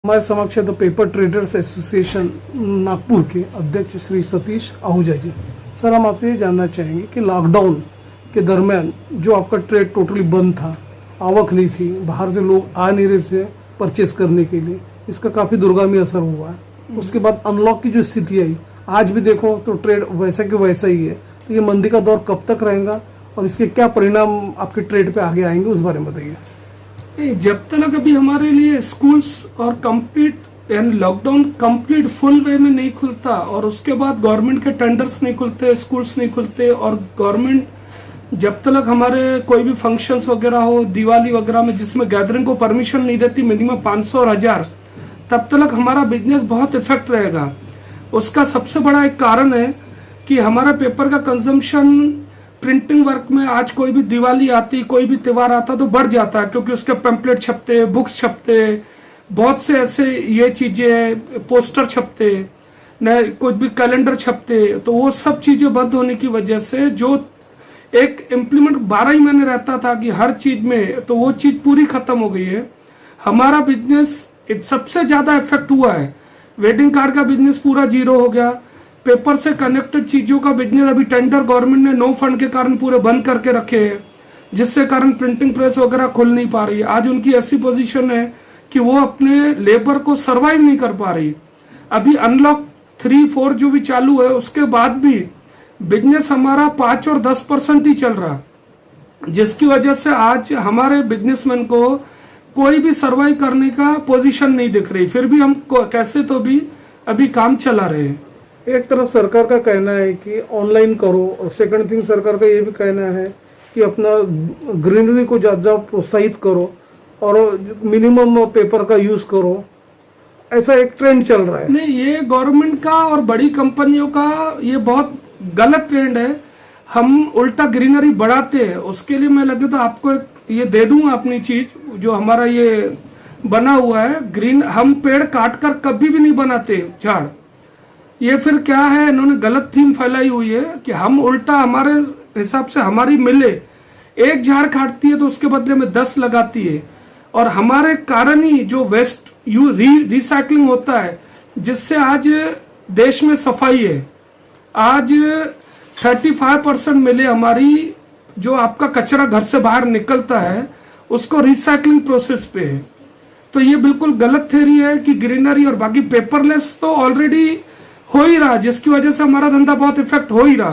हमारे समक्ष है the paper traders association Nagpur के अध्यक्ष श्री सतीश आहूजा जी। सर, हम आपसे ये जानना चाहेंगे कि लॉकडाउन के दरमियान जो आपका ट्रेड टोटली बंद था, आवक नहीं थी, बाहर से लोग आ नहीं रहे थे परचेस करने के लिए, इसका काफ़ी दूरगामी असर हुआ है। उसके बाद अनलॉक की जो स्थिति आई, आज भी देखो तो ट्रेड वैसा कि वैसा ही है। तो ये मंदी का दौर कब तक रहेगा और इसके क्या परिणाम आपके ट्रेड पे आगे आएंगे, उस बारे में बताइए। जब तक अभी हमारे लिए स्कूल्स और कंप्लीट यानी लॉकडाउन कंप्लीट फुल वे में नहीं खुलता और उसके बाद गवर्नमेंट के टेंडर्स नहीं खुलते, स्कूल्स नहीं खुलते और गवर्नमेंट जब तक हमारे कोई भी फंक्शंस वगैरह हो, दिवाली वगैरह में जिसमें गैदरिंग को परमिशन नहीं देती मिनिमम 500 और 1000, तब तक हमारा बिजनेस बहुत इफेक्ट रहेगा। उसका सबसे बड़ा एक कारण है कि हमारा पेपर का कंजम्पशन प्रिंटिंग वर्क में आज कोई भी दिवाली आती, कोई भी त्योहार आता तो बढ़ जाता है, क्योंकि उसके पैम्पलेट छपते, बुक्स छपते, बहुत से ऐसे ये चीजें, पोस्टर छपते, न कुछ भी कैलेंडर छपते। तो वो सब चीजें बंद होने की वजह से जो एक इम्प्लीमेंट 12 ही महीने रहता था कि हर चीज में, तो वो चीज पूरी खत्म हो गई है। हमारा बिजनेस सबसे ज्यादा इफेक्ट हुआ है। वेडिंग कार्ड का बिजनेस पूरा जीरो हो गया। पेपर से कनेक्टेड चीजों का बिजनेस अभी टेंडर गवर्नमेंट ने नो फंड के कारण पूरे बंद करके रखे हैं, जिससे कारण प्रिंटिंग प्रेस वगैरह खुल नहीं पा रही है। आज उनकी ऐसी पोजीशन है कि वो अपने लेबर को सरवाइव नहीं कर पा रही। अभी अनलॉक 3-4 जो भी चालू है, उसके बाद भी बिजनेस हमारा 5 और 10% ही चल रहा, जिसकी वजह से आज हमारे बिजनेसमैन को कोई भी सरवाइव करने का पोजीशन नहीं दिख रही। फिर भी हम कैसे तो भी अभी काम चला रहे हैं। एक तरफ सरकार का कहना है कि ऑनलाइन करो और सेकंड थिंग सरकार का ये भी कहना है कि अपना ग्रीनरी को ज़्यादा प्रोत्साहित करो और मिनिमम पेपर का यूज़ करो। ऐसा एक ट्रेंड चल रहा है। नहीं, ये गवर्नमेंट का और बड़ी कंपनियों का ये बहुत गलत ट्रेंड है। हम उल्टा ग्रीनरी बढ़ाते हैं। उसके लिए मैं लगे तो आपको ये दे दूंगा अपनी चीज, जो हमारा ये बना हुआ है ग्रीन। हम पेड़ काट कर कभी भी नहीं बनाते झाड़। ये फिर क्या है, इन्होंने गलत थीम फैलाई हुई है कि हम उल्टा हमारे हिसाब से हमारी मिले एक झाड़ काटती है तो उसके बदले में 10 लगाती है, और हमारे कारण ही जो वेस्ट रिसाइकलिंग होता है, जिससे आज देश में सफाई है। आज 35% मिले हमारी जो आपका कचरा घर से बाहर निकलता है उसको रिसाइकलिंग प्रोसेस पे है। तो ये बिल्कुल गलत थ्योरी है कि ग्रीनरी और बाकी पेपरलेस तो ऑलरेडी हो ही रहा, जिसकी वजह से हमारा धंधा बहुत इफेक्ट हो ही रहा।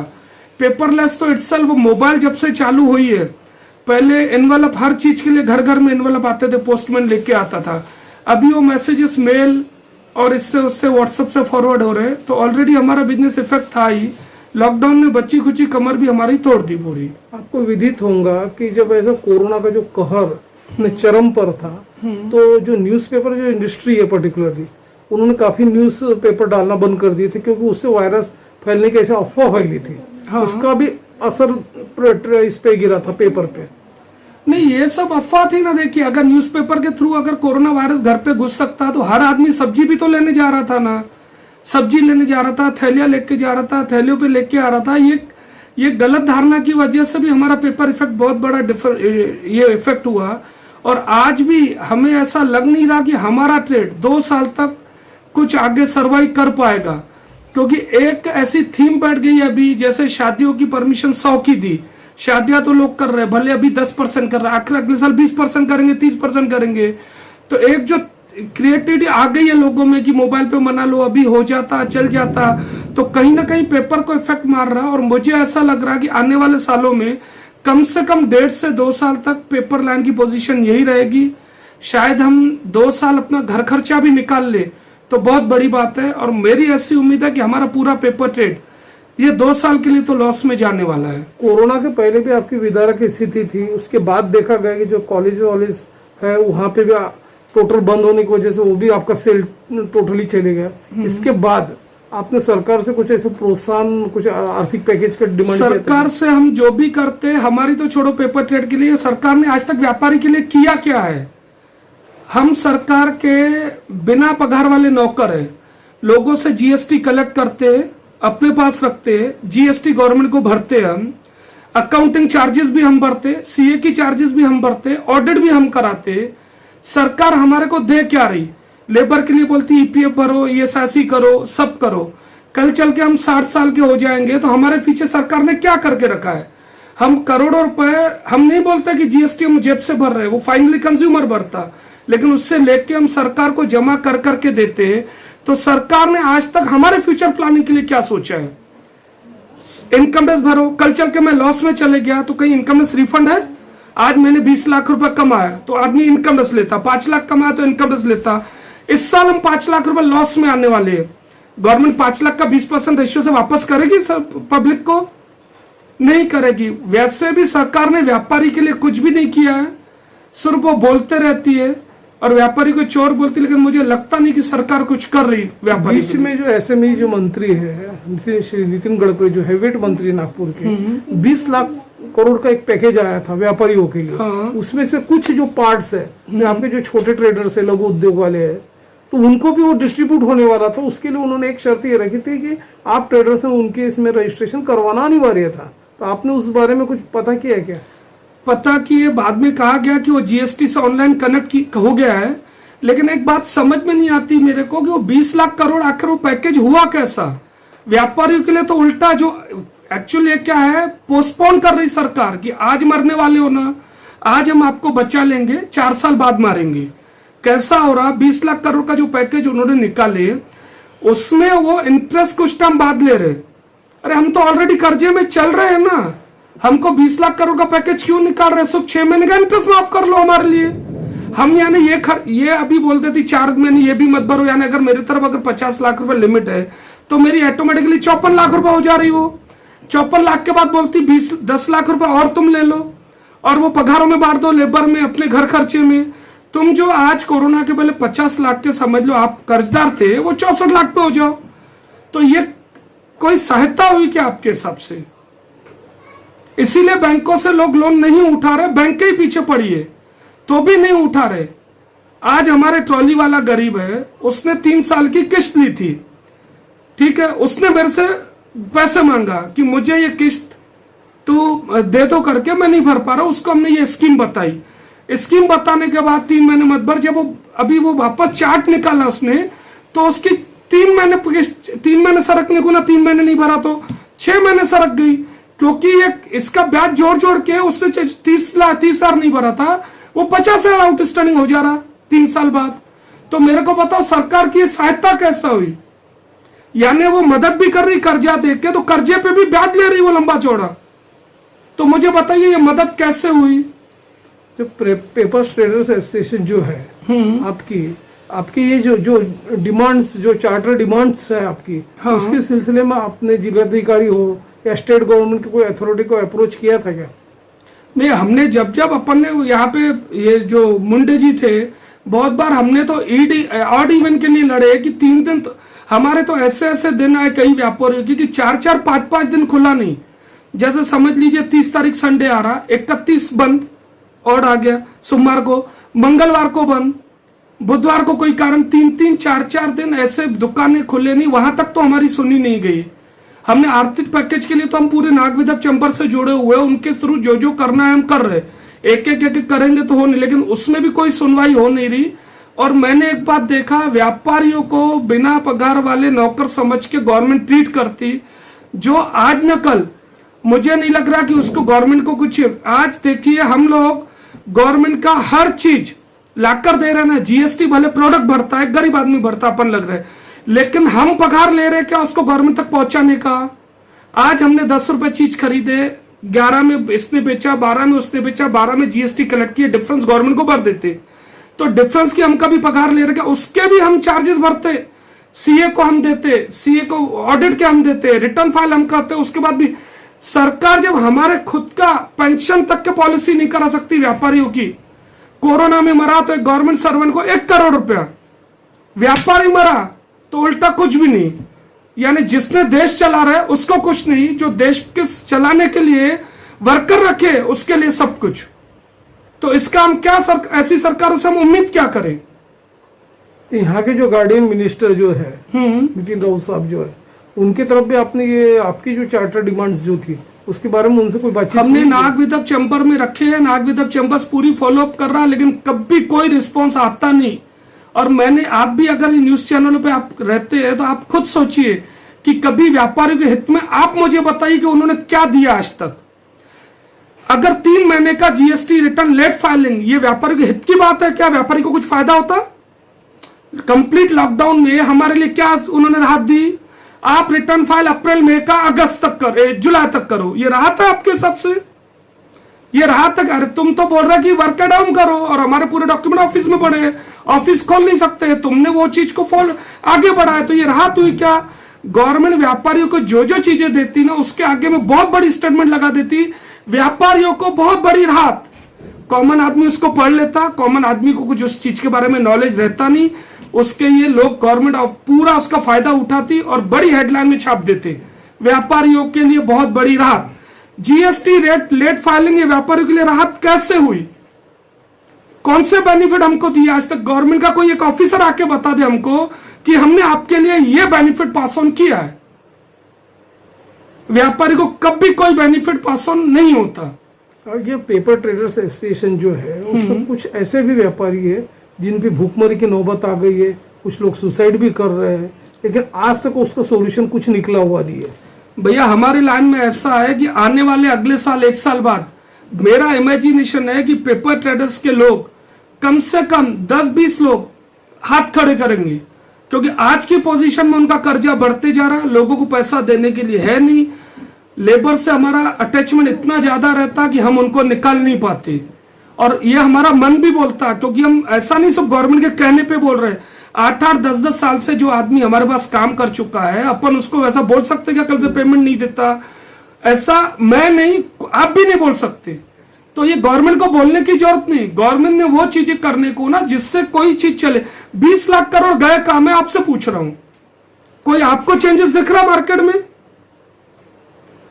पेपरलेस तो इटसेल्फ मोबाइल जब से चालू हुई है, पहले एनवेलप हर चीज के लिए घर घर में एनवेलप आते थे, पोस्टमैन लेके आता था। अभी वो मैसेजेस मेल और इससे उससे व्हाट्सएप से फॉरवर्ड हो रहे। तो ऑलरेडी हमारा बिजनेस इफेक्ट था ही। लॉकडाउन ने बच्ची खुची कमर भी हमारी तोड़ दी पूरी। आपको विदित होगा कि जब ऐसा कोरोना का जो कहर में चरम पर था, तो जो न्यूज़पेपर जो इंडस्ट्री है पर्टिकुलरली, उन्होंने काफी न्यूज पेपर डालना बंद कर दिए थे, क्योंकि उससे वायरस फैलने की ऐसे अफवाह फैली थी। हाँ। उसका भी असर इस पे गिरा था, पेपर पे। नहीं, ये सब अफवाह थी ना। देखिए, अगर न्यूज़पेपर के थ्रू अगर कोरोना वायरस घर पे घुस सकता तो हर आदमी सब्जी भी तो लेने जा रहा था ना। सब्जी लेने जा रहा था, थैलियां लेके जा रहा था, थैलियों पे लेके आ रहा था। ये गलत धारणा की वजह से भी हमारा पेपर इफेक्ट बहुत बड़ा ये इफेक्ट हुआ। और आज भी हमें ऐसा लग नहीं रहा कि हमारा ट्रेड 2 साल तक कुछ आगे सर्वाइव कर पाएगा, क्योंकि एक ऐसी थीम बैठ गई है अभी। जैसे शादियों की परमिशन 100 की दी, शादियां तो लोग कर रहे हैं, भले अभी 10% कर रहे हैं, आखिर अगले साल 20% करेंगे, 30% करेंगे। तो एक जो क्रिएटिविटी आ गई है लोगों में कि मोबाइल पे मना लो, अभी हो जाता, चल जाता, तो कहीं ना कहीं पेपर को इफेक्ट मार रहा है। और मुझे ऐसा लग रहा है कि आने वाले सालों में कम से कम 1.5 से 2 साल तक पेपर लाइन की पोजीशन यही रहेगी। शायद हम 2 साल अपना घर खर्चा भी निकाल ले तो बहुत बड़ी बात है। और मेरी ऐसी उम्मीद है कि हमारा पूरा पेपर ट्रेड ये 2 साल के लिए तो लॉस में जाने वाला है। कोरोना के पहले भी आपकी विदारक की स्थिति थी, उसके बाद देखा गया कि जो कॉलेज वॉलेज है वहां पे भी टोटल बंद होने की वजह से वो भी आपका सेल टोटली चले गया। इसके बाद आपने सरकार से कुछ ऐसे प्रोत्साहन, कुछ आर्थिक पैकेज का डिमांड? सरकार से हम जो भी करते, हमारी तो छोड़ो पेपर ट्रेड के लिए, सरकार ने आज तक व्यापारी के लिए किया क्या है? हम सरकार के बिना पगार वाले नौकर है। लोगों से जीएसटी कलेक्ट करते, अपने पास रखते, जीएसटी गवर्नमेंट को भरते, हम अकाउंटिंग चार्जेस भी हम भरते, सीए की चार्जेस भी हम भरते, ऑडिट भी हम कराते। सरकार हमारे को दे क्या रही? लेबर के लिए बोलती ईपीएफ भरो, ईएसआईसी करो, सब करो। कल चल के हम 60 साल के हो जाएंगे तो हमारे पीछे सरकार ने क्या करके रखा है? हम करोड़ों रुपए, हम नहीं बोलते कि जीएसटी हम जेब से भर रहे हैं, वो फाइनली कंज्यूमर भरता, लेकिन उससे लेके हम सरकार को जमा कर करके देते हैं। तो सरकार ने आज तक हमारे फ्यूचर प्लानिंग के लिए क्या सोचा है? इनकम टैक्स भरो, कल चल के मैं लॉस में चले गया तो कहीं इनकम टैक्स रिफंड है? आज मैंने 20 लाख रुपए कमाया तो आदमी इनकम टैक्स लेता, 5 लाख कमाया तो इनकम टैक्स लेता। इस साल हम 5 लाख रुपए लॉस में आने वाले हैं। गवर्नमेंट 5 लाख का 20% रेशियो से वापस करेगी पब्लिक को? नहीं करेगी। वैसे भी सरकार ने व्यापारी के लिए कुछ भी नहीं किया है, सिर्फ वो बोलते रहती है और व्यापारी को चोर बोलती है, लेकिन मुझे लगता नहीं कि सरकार कुछ कर रही व्यापारी। बीच में जो एसएमई जो मंत्री है श्री नितिन गडकरी जो हेवीवेट मंत्री नागपुर के, 20 लाख करोड़ का एक पैकेज आया था व्यापारियों के लिए। हाँ। उसमें से कुछ जो पार्ट्स है आपके जो छोटे ट्रेडर्स है, लघु उद्योग वाले है, तो उनको भी वो डिस्ट्रीब्यूट होने वाला था। उसके लिए उन्होंने एक शर्त ये रखी थी कि आप ट्रेडर्स में उनके इसमें रजिस्ट्रेशन करवाना अनिवार्य था। तो आपने उस बारे में कुछ पता किया क्या? पता किए, बाद में कहा गया कि वो जीएसटी से ऑनलाइन कनेक्ट हो गया है, लेकिन एक बात समझ में नहीं आती मेरे को कि वो 20 लाख करोड़ आखिर वो पैकेज हुआ कैसा? व्यापारियों के लिए तो उल्टा, जो एक्चुअली क्या है, पोस्टपोन कर रही सरकार कि आज मरने वाले हो ना, आज हम आपको बचा लेंगे, 4 साल बाद मारेंगे। कैसा हो रहा? 20 लाख करोड़ का जो पैकेज उन्होंने निकाले, उसमें वो इंटरेस्ट कुछ टाइम बाद ले रहे। अरे हम तो ऑलरेडी कर्जे में चल रहे हैं ना, हमको 20 लाख करोड़ का पैकेज क्यों निकाल रहे? सिर्फ 6 महीने का इंटरेस्ट माफ कर लो हमारे लिए। हम यानी ये अभी बोलते थे 4 महीने ये भी मत भरो, यानी अगर मेरी तरफ अगर 50 लाख रुपए लिमिट है तो मेरी ऑटोमेटिकली 54 लाख रुपए हो जा रही हो। 54 लाख के बाद बोलती 10 लाख रुपए और तुम ले लो और वो पगारों में बांट दो, लेबर में, अपने घर खर्चे में। तुम जो आज कोरोना के पहले 50 लाख के समझ लो आप कर्जदार थे, वो 64 लाख पे हो जाओ। तो ये कोई सहायता हुई क्या आपके हिसाब से? इसीलिए बैंकों से लोग लोन नहीं उठा रहे, बैंक ही पीछे पड़ी है तो भी नहीं उठा रहे। आज हमारे ट्रॉली वाला गरीब है, उसने 3 साल की किस्त ली थी, ठीक है, उसने मेरे से पैसे मांगा कि मुझे ये किस्त तू दे दो करके, मैं नहीं भर पा रहा। उसको हमने ये स्कीम बताई। स्कीम बताने के बाद 3 महीने मत भर, जब वो अभी वो वापस चार्ट निकाला उसने, तो उसकी 3 महीने सरकने को ना, 3 महीने नहीं भरा तो 6 महीने सरक गई, क्योंकि ये इसका ब्याज जोड़ जोड़ के उससे 30 हजार नहीं भरा था, वो 50,000 आउटस्टैंडिंग हो जा रहा 3 साल बाद। तो मेरे को बताओ सरकार की सहायता कैसा हुई? यानी वो मदद भी कर रही कर्जा देके, तो कर्जे पे भी ब्याज ले रही वो लंबा चौड़ा। तो मुझे बताइए ये मदद कैसे हुई? जो पेपर ट्रेडर्स एसोसिएशन जो है आपकी ये जो डिमांड्स, जो चार्टर डिमांड्स है आपकी, हाँ। उसके सिलसिले में आपने जिलाधिकारी हो या स्टेट गवर्नमेंट की कोई अथॉरिटी को अप्रोच किया था क्या? नहीं, हमने जब अपन ने यहाँ पे ये जो मुंडे जी थे, बहुत बार हमने तो ऑड इवन के लिए लड़े कि 3 दिन तो हमारे तो ऐसे दिन आए कई व्यापारियों की कि 4-4, 5-5 दिन खुला नहीं। जैसे समझ लीजिए 30 तारीख संडे आ रहा, 31 बंद और आ गया, सोमवार को, मंगलवार को बंद, बुधवार को कोई कारण 3-3, 4-4 दिन ऐसे दुकानें खुले नहीं। वहां तक तो हमारी सुनी नहीं गई। हमने आर्थिक पैकेज के लिए तो हम पूरे नाग विदप चैम्बर से जुड़े हुए, उनके थ्रू जो जो करना है हम कर रहे, एक एक करेंगे तो हो नहीं, लेकिन उसमें भी कोई सुनवाई हो नहीं रही। और मैंने एक बात देखा, व्यापारियों को बिना पगार वाले नौकर समझ के गवर्नमेंट ट्रीट करती, जो आज न कल मुझे नहीं लग रहा कि उसको गवर्नमेंट को कुछ। आज देखिए हम लोग गवर्नमेंट का हर चीज लाकर दे रहे ना, जीएसटी भले प्रोडक्ट भरता है, गरीब आदमी भरता, अपन लग रहा है, लेकिन हम पगार ले रहे क्या उसको गवर्नमेंट तक पहुंचाने का? आज हमने 10 रुपए चीज खरीदे, 11 में इसने बेचा, 12 में उसने बेचा, 12 में जीएसटी कलेक्ट किया, डिफरेंस गवर्नमेंट को भर देते। तो डिफरेंस की हम कभी पगार ले रहे, उसके भी हम चार्जेस भरते, सीए को हम देते, सीए को ऑडिट के हम देते, रिटर्न फाइल हम करते। उसके बाद भी सरकार जब हमारे खुद का पेंशन तक के पॉलिसी नहीं करा सकती व्यापारियों की, कोरोना में मरा तो एक गवर्नमेंट सर्वेंट को 1 करोड़ रुपया, व्यापारी मरा तो उल्टा कुछ भी नहीं। यानी जिसने देश चला रहा है उसको कुछ नहीं, जो देश के चलाने के लिए वर्कर रखे उसके लिए सब कुछ। तो इसका हम क्या ऐसी सरकारों से हम उम्मीद क्या करें? यहाँ के जो गार्डियन मिनिस्टर जो है नितिन राउत साहब जो है, उनकी तरफ भी आपने ये आपकी जो चार्टर डिमांड्स जो थी उसके बारे में उनसे कोई बातचीत? हमने नाग विदप चैम्बर में रखे हैं, नाग विदप चैम्बर पूरी फॉलोअप कर रहा है, लेकिन कभी कोई रिस्पॉन्स आता नहीं। और मैंने, आप भी अगर न्यूज चैनलों पे आप रहते हैं तो आप खुद सोचिए कि कभी व्यापारियों के हित में आप मुझे बताइए कि उन्होंने क्या दिया आज तक। अगर 3 महीने का जीएसटी रिटर्न लेट फाइलिंग ये व्यापारियों के हित की बात है, क्या व्यापारी को कुछ फायदा होता? कंप्लीट लॉकडाउन में हमारे लिए क्या उन्होंने राहत दी? आप रिटर्न फाइल अप्रैल मई का अगस्त तक करो, जुलाई तक करो, ये राहत है आपके हिसाब से? ये राहत तक? अरे तुम तो बोल रहे कि वर्क एट होम करो और हमारे पूरे डॉक्यूमेंट ऑफिस में पड़े, ऑफिस खोल नहीं सकते, तुमने वो चीज को आगे बढ़ाया, तो ये राहत हुई क्या? गवर्नमेंट व्यापारियों को जो जो चीजें देती ना उसके आगे में बहुत बड़ी स्टेटमेंट लगा देती, व्यापारियों को बहुत बड़ी राहत। कॉमन आदमी उसको पढ़ लेता, कॉमन आदमी को कुछ उस चीज के बारे में नॉलेज रहता नहीं, उसके ये लोग गवर्नमेंट पूरा उसका फायदा उठाती और बड़ी हेडलाइन में छाप देते, व्यापारियों के लिए बहुत बड़ी राहत। जीएसटी रेट लेट फाइलिंग ये व्यापारियों के लिए राहत कैसे हुई? कौन से बेनिफिट हमको दिया आज तक? गवर्नमेंट का कोई एक ऑफिसर आके बता दे हमको कि हमने आपके लिए ये बेनिफिट पास ऑन किया है। व्यापारी को कभी कोई बेनिफिट पास ऑन नहीं होता। और ये पेपर ट्रेडर्स एसोसिएशन जो है उसमें कुछ ऐसे भी व्यापारी है जिन पे भूखमरी की नौबत आ गई है, कुछ लोग सुसाइड भी कर रहे हैं, लेकिन आज तक उसका सॉल्यूशन कुछ निकला हुआ नहीं है। भैया हमारी लाइन में ऐसा है कि आने वाले अगले साल 1 साल बाद मेरा इमेजिनेशन है कि पेपर ट्रेडर्स के लोग कम से कम 10-20 लोग हाथ खड़े करेंगे, क्योंकि आज की पोजीशन में उनका कर्जा बढ़ते जा रहा है, लोगों को पैसा देने के लिए है नहीं, लेबर से हमारा अटैचमेंट इतना ज्यादा रहता कि हम उनको निकाल नहीं पाते। और ये हमारा मन भी बोलता, क्योंकि हम ऐसा नहीं सब गवर्नमेंट के कहने पे बोल रहे हैं। 8-8, 10-10 साल से जो आदमी हमारे पास काम कर चुका है, अपन उसको वैसा बोल सकते क्या कल से पेमेंट नहीं देता? ऐसा मैं नहीं, आप भी नहीं बोल सकते। तो ये गवर्नमेंट को बोलने की जरूरत नहीं, गवर्नमेंट ने वो चीजें करने को ना जिससे कोई चीज चले। 20 लाख करोड़ गए कहां? मैं आपसे पूछ रहा हूं, कोई आपको चेंजेस दिख रहा मार्केट में?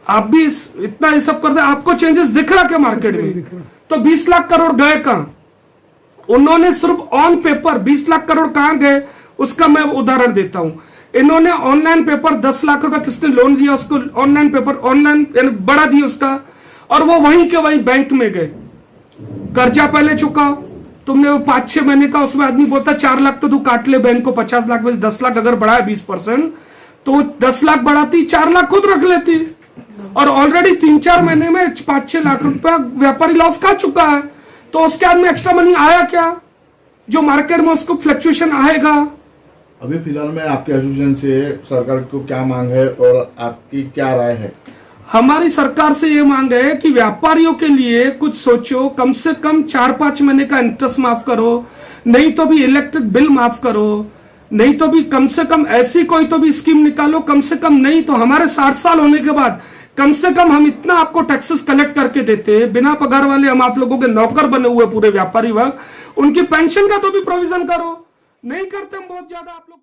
आप भी इतना ये सब करते, आपको चेंजेस दिख रहा क्या मार्केट में? तो 20 लाख करोड़ गए कहां? उन्होंने सिर्फ ऑन पेपर 20 लाख करोड़ कहां गए उसका मैं उदाहरण देता हूं। इन्होंने ऑनलाइन पेपर 10 लाख रुपए किसने लोन लिया उसको ऑनलाइन पेपर ऑनलाइन बढ़ा दिया उसका, और वो वहीं के वहीं बैंक में गए। कर्जा पहले चुकाओ, तुमने वो 5-6 महीने का, उसमें आदमी बोलता 4 लाख तो तू काट ले बैंक को, 50 लाख में 10 लाख अगर बढ़ाए 20% तो 10 लाख बढ़ाती, 4 लाख खुद रख लेती, और ऑलरेडी 3-4 महीने में 5-6 लाख रुपया व्यापारी लॉस खा चुका है। तो उसके बाद में एक्स्ट्रा मनी आया क्या जो मार्केट में उसको फ्लक्चुएशन आएगा? अभी फिलहाल में आपके एसोसिएशन से सरकार को क्या मांग है और आपकी क्या राय है? हमारी सरकार से ये मांग है कि व्यापारियों के लिए कुछ सोचो, कम से कम 4-5 महीने का इंटरेस्ट माफ करो, नहीं तो भी इलेक्ट्रिक बिल माफ करो, नहीं तो भी कम से कम ऐसी कोई तो भी स्कीम निकालो, कम से कम नहीं तो हमारे 60 साल होने के बाद कम से कम हम इतना आपको टैक्सेस कलेक्ट करके देते, बिना पगार वाले हम आप लोगों के नौकर बने हुए पूरे व्यापारी वर्ग, उनकी पेंशन का तो भी प्रोविजन करो। नहीं करते हम बहुत ज्यादा आप लोग।